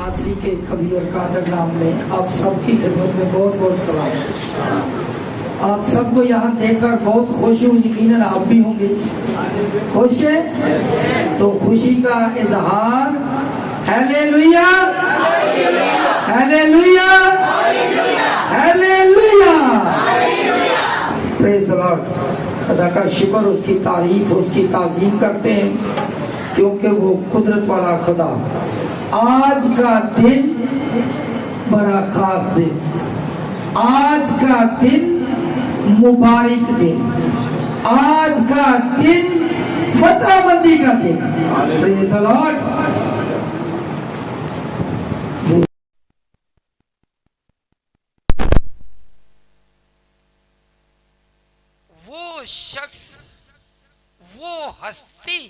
नासरी के कवि और कादर नाम में आप सबकी खिदमत में बहुत बहुत सलाम। आप सबको यहाँ देखकर बहुत खुश हूँ, यकीनन आप भी होंगे। खुश है तो खुशी का इजहार hallelujah hallelujah hallelujah, praise the Lord. खुदा का शुक्र, उसकी तारीफ, उसकी ताज़ीम करते हैं क्योंकि वो कुदरत वाला खुदा। आज का दिन बड़ा खास दिन, आज का दिन मुबारक दिन, आज का दिन फतहबंदी का दिन। Praise the Lord. वो शख्स, वो हस्ती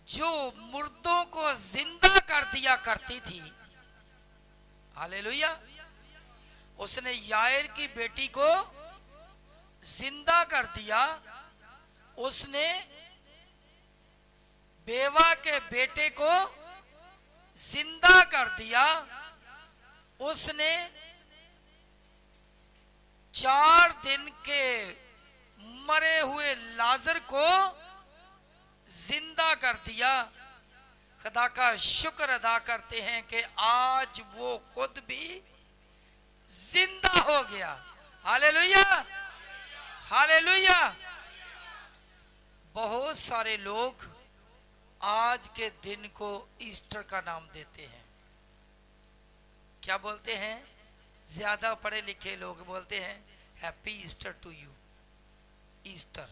जो मुर्दों को जिंदा कर दिया करती थी, हालेलुया, उसने यायर की बेटी को जिंदा कर दिया। उसने बेवा के बेटे को जिंदा कर दिया। उसने 4 दिन के मरे हुए लाजर को जिंदा कर दिया। खुदा का शुक्र अदा करते हैं कि आज वो खुद भी जिंदा हो गया। Hallelujah hallelujah. बहुत सारे लोग आज के दिन को ईस्टर का नाम देते हैं। क्या बोलते हैं? ज्यादा पढ़े लिखे लोग बोलते हैं happy Easter to you, Easter.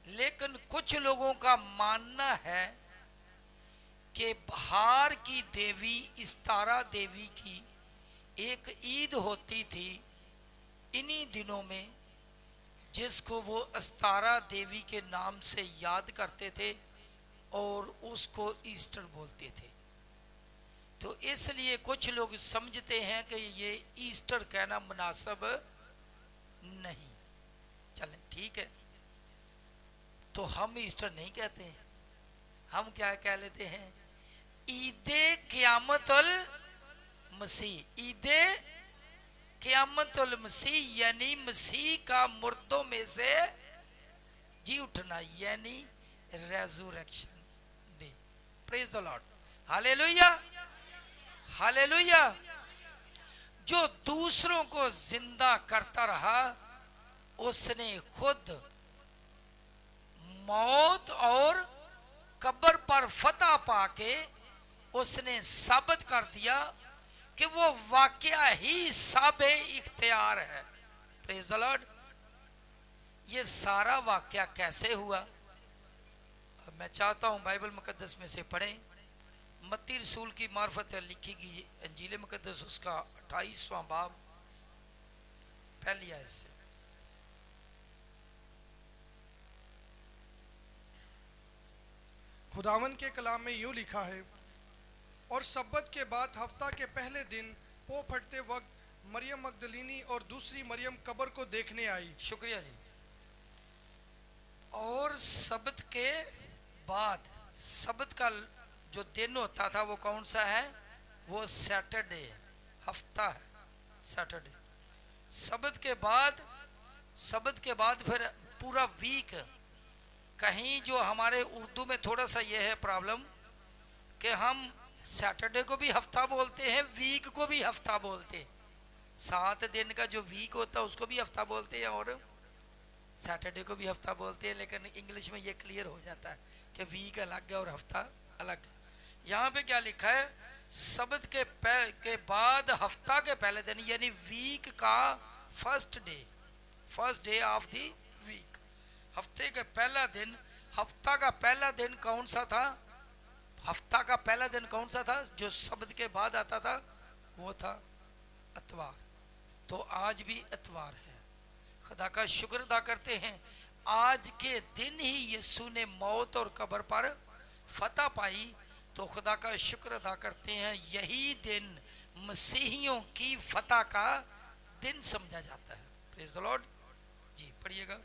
लेकिन कुछ लोगों का मानना है कि बहार की देवी इस्तारा देवी की एक ईद होती थी इन्हीं दिनों में, जिसको वो अस्तारा देवी के नाम से याद करते थे और उसको ईस्टर बोलते थे। तो इसलिए कुछ लोग समझते हैं कि ये ईस्टर कहना मुनासिब नहीं। चलें ठीक है, तो हम ईस्टर नहीं कहते, हम क्या कह लेते हैं? ईदे क़यामतुल मसीह। ईदे क़यामतुल मसीह यानी मसीह का मुर्दों में से जी उठना, यानी resurrection day. Praise the lord. Hallelujah hallelujah. जो दूसरों को जिंदा करता रहा, उसने खुद मौत और कब्र पर फतह पाके उसने साबित कर दिया कि वो वाकया ही साबे इख्तियार है। Praise the Lord. ये सारा वाकया कैसे हुआ? मैं चाहता हूं बाइबल मुकद्दस में से पढ़ें। मत्ती रसूल की मार्फत लिखी गई अंजील मुकद्दस, उसका 28वां बाब, पहली आयत से। खुदावन के कलाम में यूं लिखा है, और सब्बत के बाद हफ्ता के पहले दिन पो फटते वक्त मरियम मगदलीनी और दूसरी मरियम कब्र को देखने आई। शुक्रिया जी। और सब्त के बाद, सब्त का जो दिन होता था वो कौन सा है? वो सैटरडे, हफ्ता है सैटरडे। सब्त के बाद फिर पूरा वीक। कहीं जो हमारे उर्दू में थोड़ा सा ये है प्रॉब्लम कि हम सैटरडे को भी हफ्ता बोलते हैं, वीक को भी हफ्ता बोलते हैं। 7 दिन का जो वीक होता है उसको भी हफ्ता बोलते हैं और सैटरडे को भी हफ्ता बोलते हैं। लेकिन इंग्लिश में ये क्लियर हो जाता है कि वीक अलग है और हफ्ता अलग है। यहाँ पे क्या लिखा है? सब्त के बाद हफ्ता के पहले दिन, यानी वीक का first day of the week, हफ्ते का पहला दिन। हफ्ता का पहला दिन कौन सा था? हफ्ता का पहला दिन कौन सा था जो सब्त के बाद आता था? वो था इतवार। तो आज भी इतवार है। खुदा का शुक्र अदा करते हैं, आज के दिन ही यीशु ने मौत और कब्र पर फतह पाई। तो खुदा का शुक्र अदा करते हैं, यही दिन मसीहियों की फतह का दिन समझा जाता है। प्रेज द लॉर्ड जी। पढ़िएगा।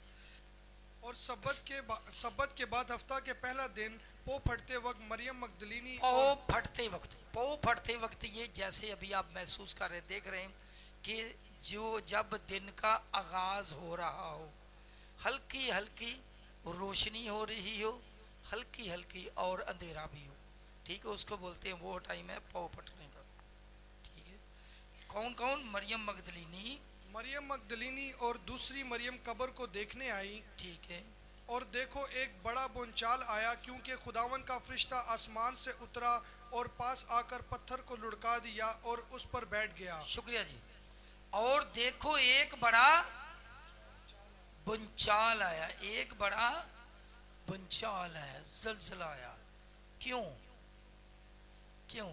और सब्बत के बाद हफ्ता के पहला दिन पो फटते वक्त मरियम मगदलीनी पौ फटते वक्त ये जैसे अभी आप महसूस कर रहे देख रहे हैं कि जो जब दिन का आगाज हो रहा हो, हल्की हल्की रोशनी हो रही हो, हल्की हल्की और अंधेरा भी हो, ठीक है, उसको बोलते हैं, वो टाइम है पौ फटने का। ठीक है, कौन कौन? मरियम मगदलीनी और दूसरी मरियम कब्र को देखने आई। ठीक है, और देखो एक बड़ा बोंचाल आया, क्योंकि खुदावन का फरिश्ता आसमान से उतरा और पास आकर पत्थर को लुढ़का दिया और उस पर बैठ गया। शुक्रिया जी। और देखो एक बड़ा बुंचाल आया, एक बड़ा बुंचाल आया, जलजला आया। क्यों? क्यों?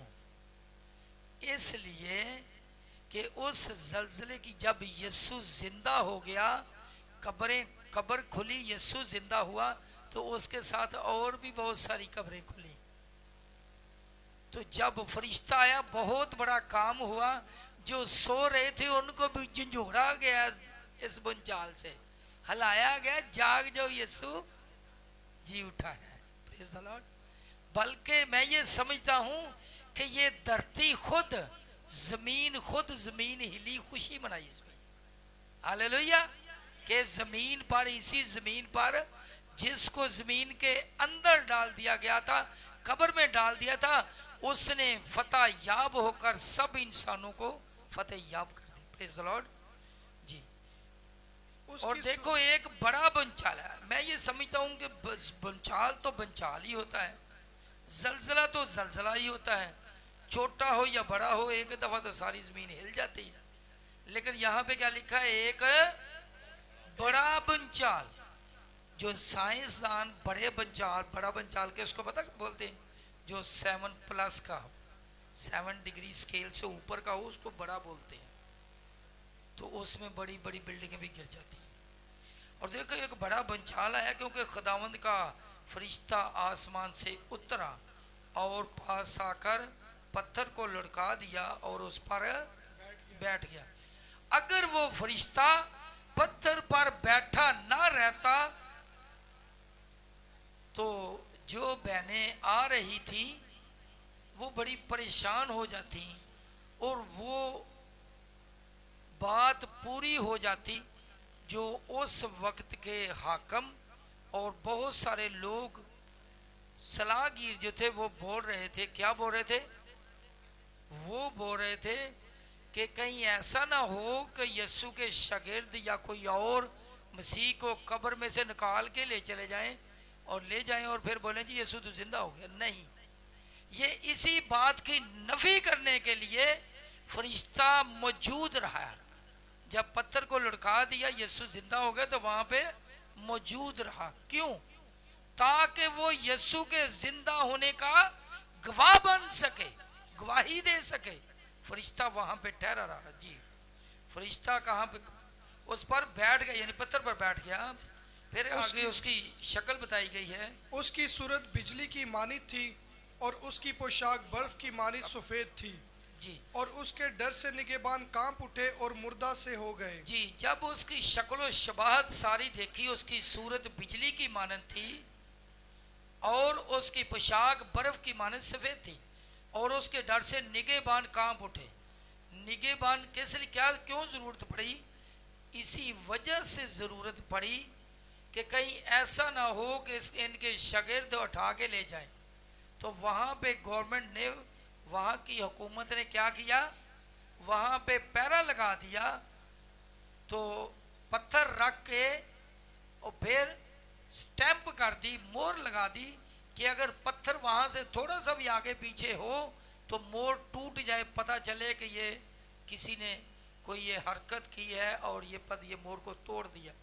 इसलिए कि उस जलजले की जब यीशु जिंदा हो गया, कब्र खुली, यीशु जिंदा हुआ, तो उसके साथ और भी बहुत सारी कब्रें खुली। तो जब फरिश्ता आया बहुत बड़ा काम हुआ, जो सो रहे थे उनको भी झंझोड़ा गया, इस बुंचाल से हिलाया गया, जाग जाओ यीशु जी उठा है। Praise the Lord. बल्कि मैं ये समझता हूं कि ये धरती खुद जमीन हिली, खुशी मनाई इसमें। हालेलुया। कि जमीन पर, इसी जमीन पर जिसको जमीन के अंदर डाल दिया गया था, कब्र में डाल दिया था, उसने फतह याब होकर सब इंसानों को फतह याब कर दी। प्रेज़ द लॉर्ड जी। और देखो एक बड़ा बंचाल है। मैं ये समझता हूं कि बंचाल तो बंचाल ही होता है, जलजला तो जलजला ही होता है, छोटा हो या बड़ा हो, एक दफा तो सारी जमीन हिल जाती है। लेकिन यहाँ पे क्या लिखा है? एक बड़ा बंचाल। जो साइंसदान बड़ा बंचाल के उसको पता बोलते हैं, जो 7+ का, 7 डिग्री स्केल से ऊपर का हो, उसको बड़ा बोलते हैं। तो उसमें बड़ी बड़ी बिल्डिंगें भी गिर जाती हैं। और देखो एक बड़ा बंचाल आया, क्योंकि खुदावंद का फरिश्ता आसमान से उतरा और पास आकर पत्थर को लुढ़का दिया और उस पर बैठ गया। अगर वो फरिश्ता पत्थर पर बैठा ना रहता तो जो बहनें आ रही थी वो बड़ी परेशान हो जाती और वो बात पूरी हो जाती जो उस वक्त के हाकम और बहुत सारे लोग सलाहगीर जो थे वो बोल रहे थे। क्या बोल रहे थे? वो बोल रहे थे कि कहीं ऐसा ना हो कि यीशु के शागिर्द या कोई और मसीह को कब्र में से निकाल के ले चले जाएं और फिर बोलें जी यीशु तो जिंदा हो गया। नहीं, ये इसी बात की नफी करने के लिए फरिश्ता मौजूद रहा। जब पत्थर को लुढ़का दिया, यीशु जिंदा हो गया, तो वहां पे मौजूद रहा। क्यों? ताकि वो यीशु के जिंदा होने का गवाह बन सके, गवाही दे सके। फरिश्ता वहां पे ठहरा रहा। जी, फरिश्ता कहां पे? उस पर बैठ गया, यानी पत्थर पर बैठ गया। फिर आगे उसकी शक्ल बताई गई है। उसकी सूरत बिजली की मानित थी और उसकी पोशाक बर्फ की मानित सफेद थी जी। और उसके डर से निगहबान कांप उठे और मुर्दा से हो गए। जी, जब उसकी शक्ल शबाहत सारी देखी, उसकी सूरत बिजली की मानद थी और उसकी पोशाक बर्फ की मानद सफेद थी और उसके डर से निगहबान कांप उठे। निगहबान किस लिए, क्या, क्यों जरूरत पड़ी? इसी वजह से जरूरत पड़ी कि कहीं ऐसा ना हो कि इनके शागिर्द उठा के ले जाए। तो वहां पे गवर्नमेंट ने, वहां की हुकूमत ने क्या किया? वहां पे पैरा लगा दिया, तो पत्थर रख के और फिर स्टैंप कर दी, मोहर लगा दी कि अगर पत्थर वहां से थोड़ा सा भी आगे पीछे हो तो मोहर टूट जाए, पता चले कि ये किसी ने कोई ये हरकत की है और ये मोहर को तोड़ दिया।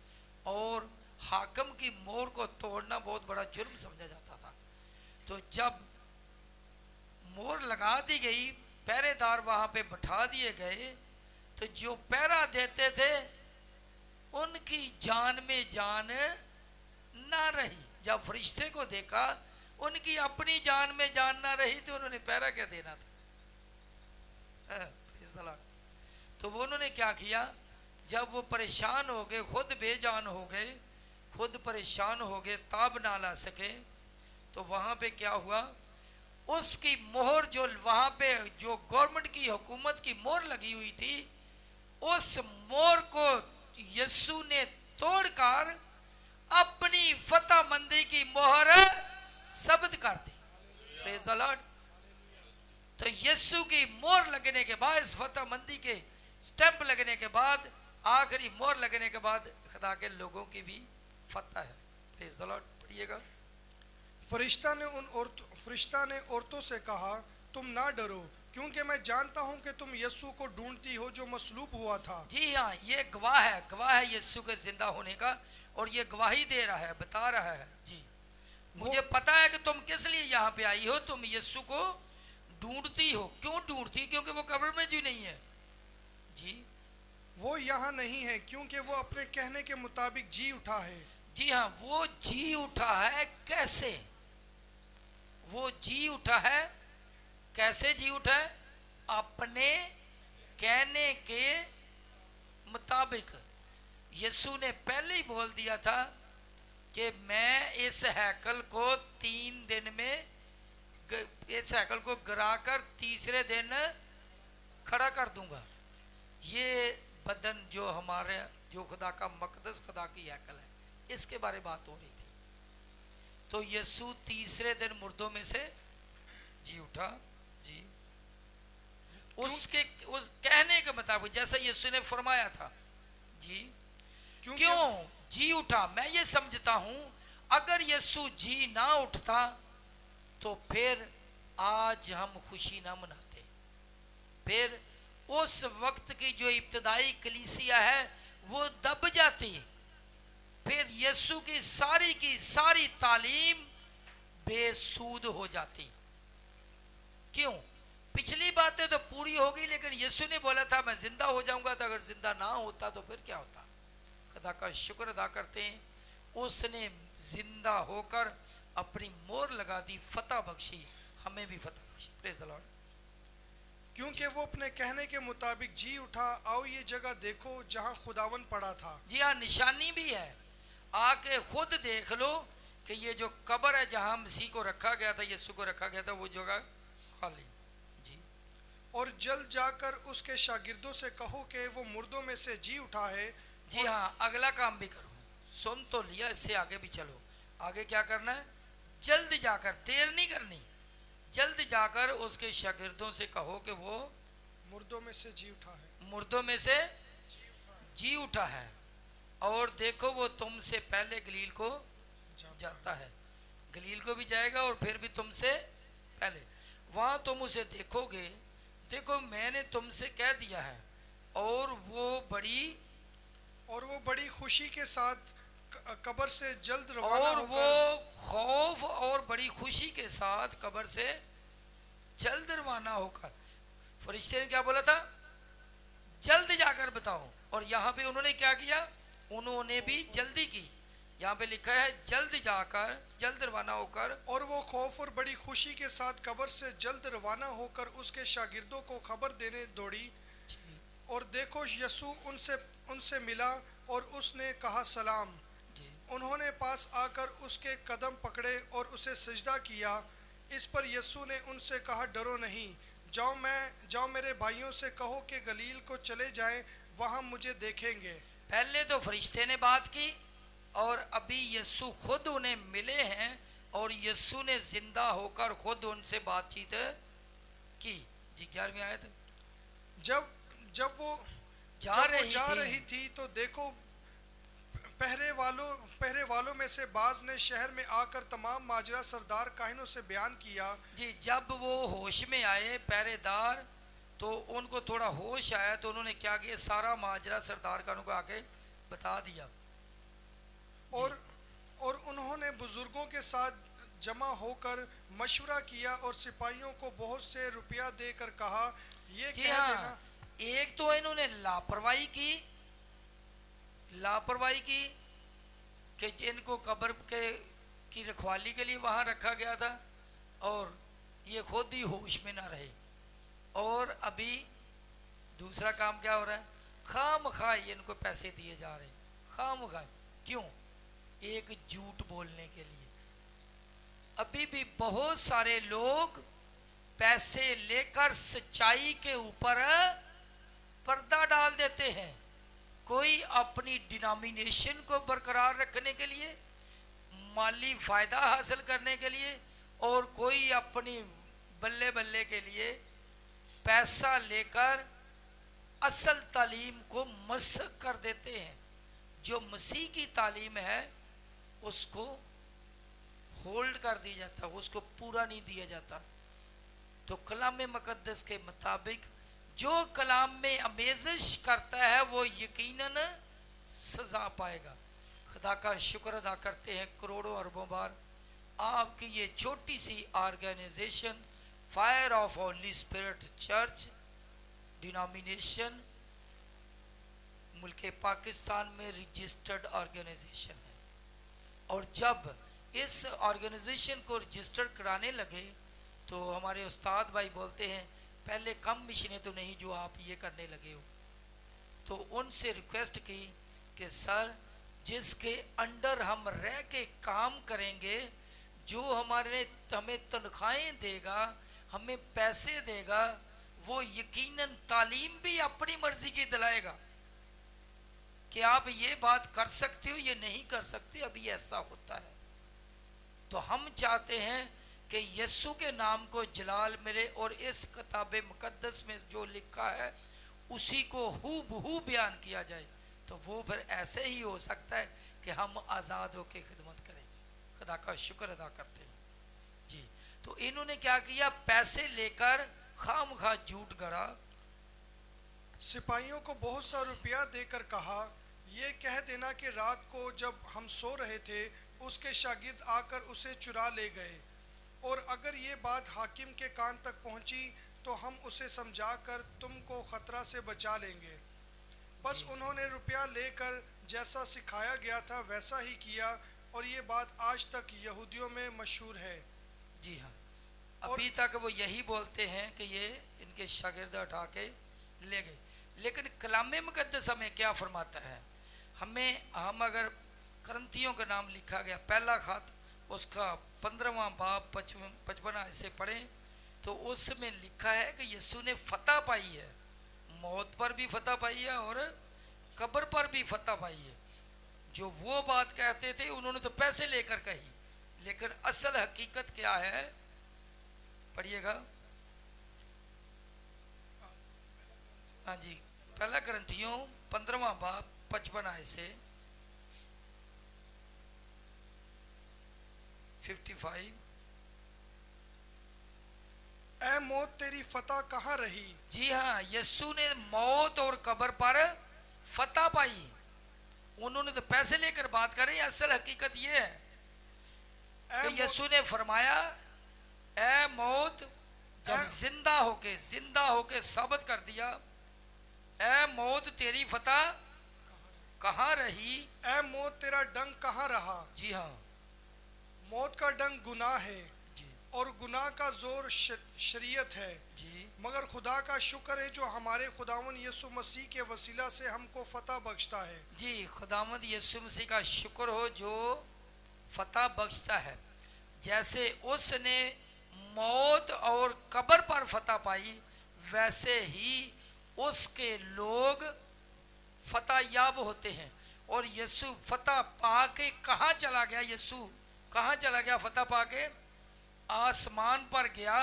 और हाकम की मोहर को तोड़ना बहुत बड़ा जुर्म समझा जाता था। तो जब मोहर लगा दी गई, पहरेदार वहां पे बैठा दिए गए, तो जो पहरा देते थे उनकी जान में जान ना रही। जब फरिश्ते को देखा, उनकी अपनी जान में जान ना रही, तो उन्होंने पहरा क्या देना था? तो वो उन्होंने क्या किया? जब वो परेशान हो गए, खुद बेजान हो गए, खुद परेशान हो गए, ताब ना ला सके, तो वहां पे क्या हुआ, उसकी मोहर जो वहां पे जो गवर्नमेंट की हुकूमत की मोहर लगी हुई थी, उस मोहर को यीशु ने तोड़कर अपनी फतेहमंदी की मोहर शब्द कर दी। Praise the Lord. तो यीशु की मोहर लगने के बाद, इस फतेहमंदी के स्टैंप लगने के बाद, आखिरी मोहर लगने के बाद खुदा के लोगों की भी फतह है। Praise the Lord. पढ़िएगा। फरिश्ता ने औरतों से कहा, तुम ना डरो, क्योंकि मैं जानता हूं कि तुम यीशु को ढूंढती हो जो मसलूब हुआ था। जी हाँ, ये गवाह है यीशु के जिंदा होने का, और ये गवाही दे रहा है, बता रहा है जी, मुझे पता है कि तुम किस लिए यहाँ पे आई हो, तुम यीशु को ढूंढती हो। क्यों ढूंढती? क्योंकि वो कब्र में जी नहीं है जी। वो यहाँ नहीं है क्योंकि वो अपने कहने के मुताबिक जी उठा है। जी हाँ, वो जी उठा है। कैसे वो जी उठा है? कैसे जी उठा है? अपने कहने के मुताबिक। यीशु ने पहले ही बोल दिया था कि मैं इस हैकल को 3 दिन में, इस हैकल को गिराकर तीसरे दिन खड़ा कर दूंगा। ये बदन जो हमारे, जो खुदा का मकदस, खुदा की हैकल है, इसके बारे में बात हो रही थी। तो यीशु तीसरे दिन मुर्दों में से जी उठा जी, उसके उस कहने के मुताबिक, जैसा यीशु ने फरमाया था जी। क्यों जी उठा? मैं ये समझता हूं अगर यीशु जी ना उठता तो फिर आज हम खुशी ना मनाते, फिर उस वक्त की जो इब्तदाई कलीसिया है वो दब जाती, फिर यीशु की सारी तालीम बेसूद हो जाती। क्यों? पिछली बातें तो पूरी हो गई, लेकिन यीशु ने बोला था मैं जिंदा हो जाऊंगा, तो अगर जिंदा ना होता तो फिर क्या होता? खुदा का शुक्र अदा करते हैं, उसने जिंदा होकर अपनी मोहर लगा दी, फतह बख्शी, हमें भी फतह बख्शी। Praise the Lord. क्योंकि वो अपने कहने के मुताबिक जी उठा। आओ ये जगह देखो जहां खुदावन पड़ा था। जी हाँ, निशानी भी है, आके खुद देख लो कि ये जो कब्र है जहां मसीह को रखा गया था, यीशु को रखा गया था, वो जगह खाली जी। और जल्द जाकर उसके शागिर्दों से कहो कि वो मुर्दों में से जी उठा है। जी हाँ, अगला काम भी करो, सुन तो लिया, इससे आगे भी चलो। आगे क्या करना है? जल्द जाकर, देर नहीं करनी, जल्द जाकर उसके शागिर्दों से कहो कि वो मुर्दों में से जी उठा है, मुर्दों में से जी उठा है, और देखो वो तुमसे पहले गलील को जाता है, गलील को भी जाएगा और फिर भी तुमसे पहले, वहां तुम उसे देखोगे। देखो मैंने तुमसे कह दिया है। और वो बड़ी खुशी के साथ कब्र से जल्द रवाना और होकर, वो खौफ और बड़ी खुशी के साथ कब्र से जल्द रवाना होकर, फरिश्ते ने क्या बोला था? जल्द जाकर बताओ। और यहाँ पे उन्होंने क्या किया? उन्होंने भी जल्दी की। यहाँ पे लिखा है जल्द जाकर, जल्द रवाना होकर। और वो खौफ और बड़ी खुशी के साथ कब्र से जल्द रवाना होकर उसके शागिर्दों को खबर देने दौड़ी। और देखो यीशु उनसे मिला और उसने कहा सलाम। उन्होंने पास आकर उसके कदम पकड़े और उसे सजदा किया। इस पर यीशु ने उनसे कहा, डरो नहीं, जाओ मेरे भाइयों से कहो कि गलील को चले जाएं, वहां मुझे देखेंगे। पहले तो फरिश्ते ने बात की, और अभी यीशु खुद उन्हें मिले हैं, और यीशु ने जिंदा होकर खुद उनसे बातचीत की। जी 11वीं आयत। जब वो जा रही थी तो देखो पहरे वालों में से बाज ने शहर में आकर तमाम माजरा सरदार काहिनों से बयान किया। जी, जब वो होश में आए पहरेदार, तो उनको थोड़ा होश आया, तो उन्होंने क्या किया? सारा माजरा सरदार काहिनों को आके बता दिया। और उन्होंने बुजुर्गों के साथ जमा होकर मशवरा किया और सिपाहियों को बहुत से रुपया देकर कहा, ये कह देना। एक तो इन्होंने लापरवाही की कि इनको कब्र की रखवाली के लिए वहां रखा गया था, और ये खुद ही होश में ना रहे। और अभी दूसरा काम क्या हो रहा है? खामखा इनको पैसे दिए जा रहे हैं, खामखा। क्यों? एक झूठ बोलने के लिए। अभी भी बहुत सारे लोग पैसे लेकर सच्चाई के ऊपर पर्दा डाल देते हैं। कोई अपनी डिनोमिनेशन को बरकरार रखने के लिए, माली फायदा हासिल करने के लिए, और कोई अपनी बल्ले बल्ले के लिए पैसा लेकर असल तालीम को मस्ख कर देते हैं। जो मसीह की तालीम है उसको होल्ड कर दिया जाता, उसको पूरा नहीं दिया जाता। तो कलाम मुकद्दस के मुताबिक जो कलाम में आमेज़िश करता है वो यकीनन सजा पाएगा। खुदा का शुक्र अदा करते हैं करोड़ों अरबों बार आपकी ये छोटी सी organisation fire of holy spirit church denomination मुल्क पाकिस्तान में रजिस्टर्ड ऑर्गेनाइजेशन है। और जब इस ऑर्गेनाइजेशन को रजिस्टर कराने लगे तो हमारे उस्ताद भाई बोलते हैं पहले कम मिशनें तो नहीं जो आप ये करने लगे हो। तो उनसे रिक्वेस्ट की कि सर जिसके अंडर हम रह के काम करेंगे, जो हमें तनख्वाहें देगा, हमें पैसे देगा, वो यकीनन तालीम भी अपनी मर्जी की दिलाएगा कि आप ये बात कर सकते हो, ये नहीं कर सकते, अभी ऐसा होता है। तो हम चाहते हैं कि यीशु के नाम को जलाल मिले और इस किताब मुकद्दस में जो लिखा है उसी को हूबहू बयान किया जाए। तो वो फिर ऐसे ही हो सकता है कि हम आज़ाद होकर खिदमत करें। खुदा का शुक्र अदा करते हैं जी। तो इन्होंने क्या किया, पैसे लेकर खामखा झूठ गढ़ा। सिपाहियों को बहुत सा रुपया देकर कहा, ये कह देना कि रात को जब हम सो रहे थे उसके शागिर्द आकर उसे चुरा ले गए, और अगर ये बात हाकिम के कान तक पहुंची तो हम उसे समझाकर तुमको खतरा से बचा लेंगे। बस उन्होंने रुपया लेकर जैसा सिखाया गया था वैसा ही किया, और ये बात आज तक यहूदियों में मशहूर है। जी हाँ, अभी तक वो यही बोलते हैं कि ये इनके शागिर्द उठा के ले गए। लेकिन कलाम मुकद्दस हमें क्या फरमाता है? हम अगर करंथियों का नाम लिखा गया पहला खत उसका 15वां बाब 55 ऐसे पढ़ें तो उसमें लिखा है कि यीशु ने फतह पाई है, मौत पर भी फतह पाई है और कब्र पर भी फतह पाई है। जो वो बात कहते थे उन्होंने तो पैसे लेकर कही, लेकिन असल हकीकत क्या है पढ़िएगा। हाँ जी, पहला करंथियों 15वां बाब 55 ऐसे 55। ऐ मौत तेरी फतह कहाँ रही? जी हाँ, यीशु ने मौत और कब्र पर फतह पाई। उन्होंने तो पैसे लेकर बात कर रहे हैं, असल हकीकत ये है कि यीशु ने फरमाया ऐ मौत, जब जिंदा होके साबित कर दिया, ऐ मौत तेरी फतह कहाँ रही? ऐ मौत तेरा डंक कहाँ रहा? जी हाँ, मौत का डंक गुनाह है जी और गुनाह का जोर शरीयत है। जी, मगर खुदा का शुक्र है जो हमारे खुदावंद यीशु मसीह के वसीला से हमको फतह बख्शता है। जी, खुदावंद यीशु मसीह का शुक्र हो जो फतह बख्शता है। जैसे उसने मौत और कब्र पर फतह पाई, वैसे ही उसके लोग फतह याब होते हैं। और यीशु फतह पाके कहाँ चला गया? यीशु कहाँ चला गया? फतह पाके आसमान पर गया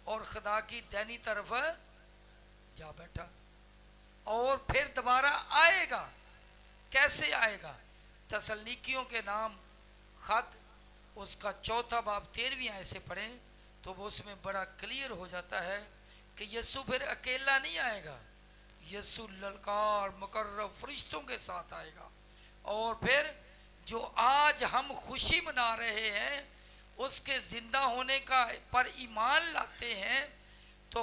और खुदा की दाहिनी तरफ जा बैठा, और फिर दोबारा आएगा। कैसे आएगा? तसल्लीकियों के नाम खत उसका 4 बाब 13वीं आयत से पढ़ें तो वो उसमें बड़ा क्लियर हो जाता है कि यीशु फिर अकेला नहीं आएगा। यीशु ललकार मुकर्रब फरिश्तों के साथ आएगा। और फिर जो आज हम खुशी मना रहे हैं उसके जिंदा होने का पर ईमान लाते हैं तो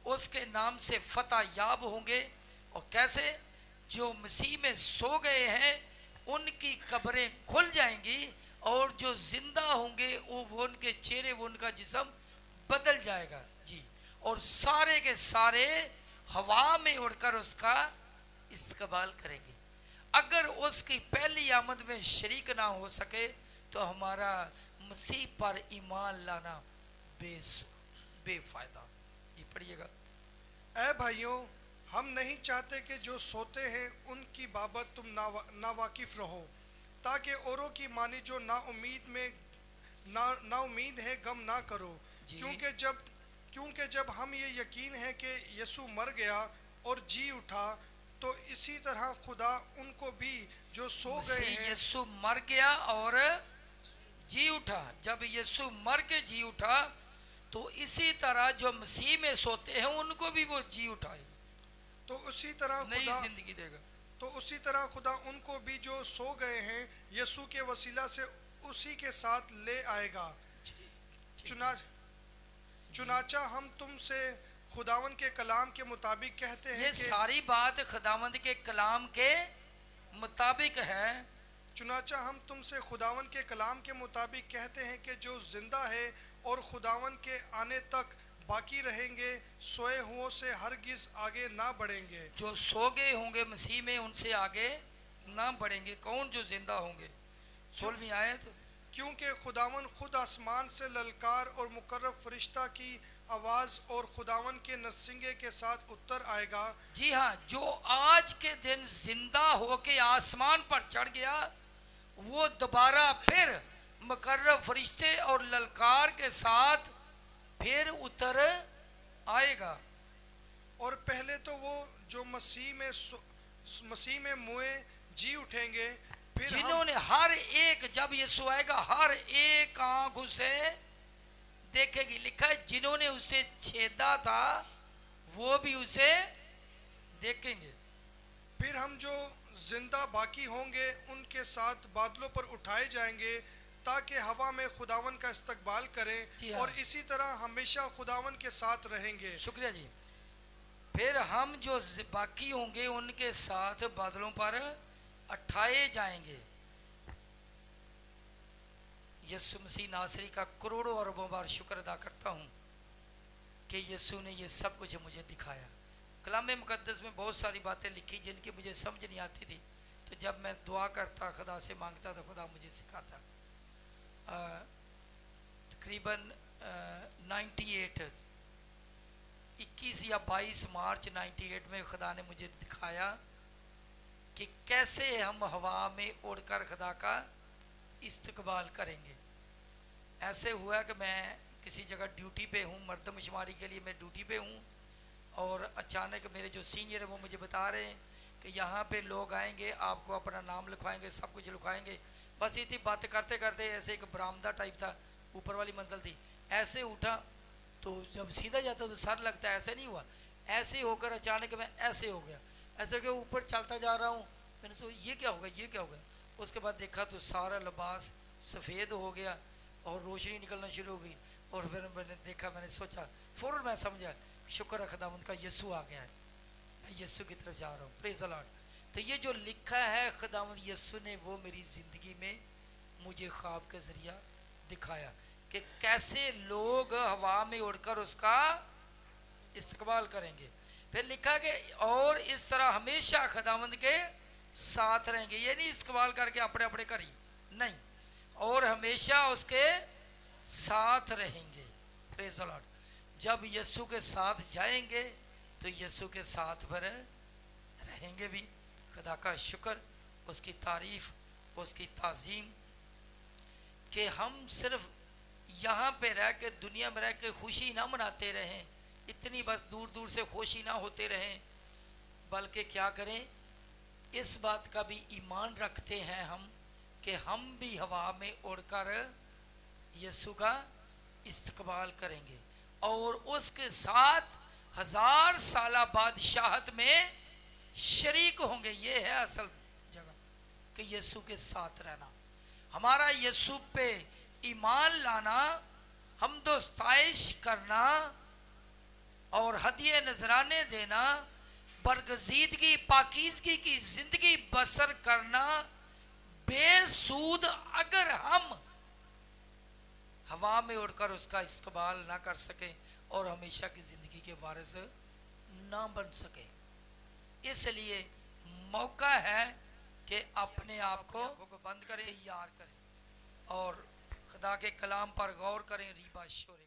उसके नाम से फतह याब होंगे। और कैसे? जो मसीह में सो गए हैं उनकी कब्रें खुल जाएंगी, और जो जिंदा होंगे वो उनके चेहरे, वो उनका जिस्म बदल जाएगा जी, और सारे के सारे हवा में उड़कर उसका इस्तकबाल करेंगे। अगर उसकी पहली आमद में शरीक ना हो सके तो हमारा मसीह पर ईमान लाना बेफायदा। ये पढ़िएगा। ऐ भाइयों, हम नहीं चाहते कि जो सोते हैं उनकी बाबत तुम नावाकिफ रहो, ताकि औरों की मानी जो ना उम्मीद है गम ना करो। क्योंकि जब हम ये यकीन है कि यीशु मर गया और जी उठा, तो इसी तरह खुदा उनको भी जो सो गए हैं। यीशु मर गया और जी उठा। जब यीशु मर के जी उठा तो इसी तरह जो मसीह में सोते हैं उनको भी वो जी उठाए, तो उसी तरह नई खुदा जिंदगी देगा। तो उसी तरह खुदा उनको भी जो सो गए हैं यीशु के वसीला से उसी के साथ ले आएगा। चुनाचा हम तुमसे खुदावन के कलाम के मुताबिक कहते हैं ये सारी बात खुदावंद के कलाम के मुताबिक है। चुनाचा हम तुमसे खुदावन के कलाम के मुताबिक कहते हैं कि जो जिंदा है और खुदावन के आने तक बाकी रहेंगे, सोए हुओं से हरगिज आगे ना बढ़ेंगे। जो सो गए होंगे मसीह में उनसे आगे ना बढ़ेंगे। कौन? जो जिंदा होंगे। 16वीं आयत। क्योंकि खुदावन खुद आसमान से ललकार और मुकर्रब फरिश्ता की आवाज और खुदावन के नरसिंगे के साथ उतर आएगा। जी हाँ, जो आज के दिन जिंदा होके आसमान पर चढ़ गया वो दोबारा फिर मुकर्रब फरिश्ते और ललकार के साथ फिर उतर आएगा। और पहले तो वो जो मसीह में मुए जी उठेंगे, फिर जिन्होंने हर एक, जब यीशु आएगा हर एक आंख उसे देखेगी। लिखा है जिन्होंने उसे छेदा था वो भी उसे देखेंगे। फिर हम जो जिंदा बाकी होंगे उनके साथ बादलों पर उठाए जाएंगे, ताकि हवा में खुदावन का इस्तकबाल करें और इसी तरह हमेशा खुदावन के साथ रहेंगे। शुक्रिया जी। फिर हम जो बाकी होंगे उनके साथ बादलों पर उठाए जाएंगे। यीशु मसीह नासरी का करोड़ों अरबों बार शुक्र अदा करता हूँ कि यीशु ने ये सब कुछ मुझे दिखाया। कलाम मुकद्दस में बहुत सारी बातें लिखी जिनकी मुझे समझ नहीं आती थी, तो जब मैं दुआ करता, खुदा से मांगता, तो खुदा मुझे सिखाता। तकरीबन 21 या 22 मार्च 98 में खुदा ने मुझे दिखाया कि कैसे हम हवा में उड़कर खुदा का इस्तकबाल करेंगे। ऐसे हुआ कि मैं किसी जगह ड्यूटी पे हूँ, मर्दमशुमारी के लिए मैं ड्यूटी पे हूँ, और अचानक मेरे जो सीनियर है वो मुझे बता रहे हैं कि यहाँ पे लोग आएंगे, आपको अपना नाम लिखवाएंगे, सब कुछ लिखवाएंगे। बस इतनी बातें करते करते ऐसे एक बरामदा टाइप था, ऊपर वाली मंजिल थी, ऐसे उठा तो जब सीधा जाता तो सर लगता है, ऐसे नहीं हुआ। ऐसे होकर अचानक मैं ऐसे हो गया, ऐसे के ऊपर चलता जा रहा हूँ। मैंने सोचा ये क्या हो गया, ये क्या हो गया। उसके बाद देखा तो सारा लिबास सफ़ेद हो गया और रोशनी निकलना शुरू हो गई। और फिर मैंने देखा, मैंने सोचा, फ़ौरन मैं समझा शुक्र है खुदावंद का यीशु आ गया है, मैं यीशु की तरफ जा रहा हूँ। Praise the Lord. तो ये जो लिखा है खुदावंद यीशु ने वो मेरी ज़िंदगी में मुझे ख्वाब के ज़रिया दिखाया कि कैसे लोग हवा में उड़कर उसका इस्तकबाल करेंगे। फिर लिखा कि और इस तरह हमेशा खुदावंद के साथ रहेंगे। ये नहीं इस्तकबाल करके अपने अपने घर ही नहीं, और हमेशा उसके साथ रहेंगे। Praise the Lord. जब यीशु के साथ जाएंगे तो यीशु के साथ फिर रहेंगे भी। खुदा का शुक्र, उसकी तारीफ, उसकी ताज़ीम कि हम सिर्फ यहाँ पे रह के, दुनिया में रह के खुशी ना मनाते रहें, इतनी बस दूर दूर से खुशी ना होते रहें, बल्कि क्या करें, इस बात का भी ईमान रखते हैं हम कि हम भी हवा में उड़कर यीशु का इस्तकबाल करेंगे और उसके साथ 1000 साला बादशाहत में शरीक होंगे। ये है असल जगह कि यीशु के साथ रहना, हमारा यीशु पे ईमान लाना, हमदोस्ताइश करना और हदिये नजराने देना, बरगजीदगी पाकीज़गी की जिंदगी बसर करना बेसूद अगर हम हवा में उड़कर उसका इस्तकबाल ना कर सके और हमेशा की जिंदगी के वारिस ना बन सके। इसलिए मौका है कि अपने आप को बंद करें, यार करें और खुदा के कलाम पर गौर करें। रीबा शोरे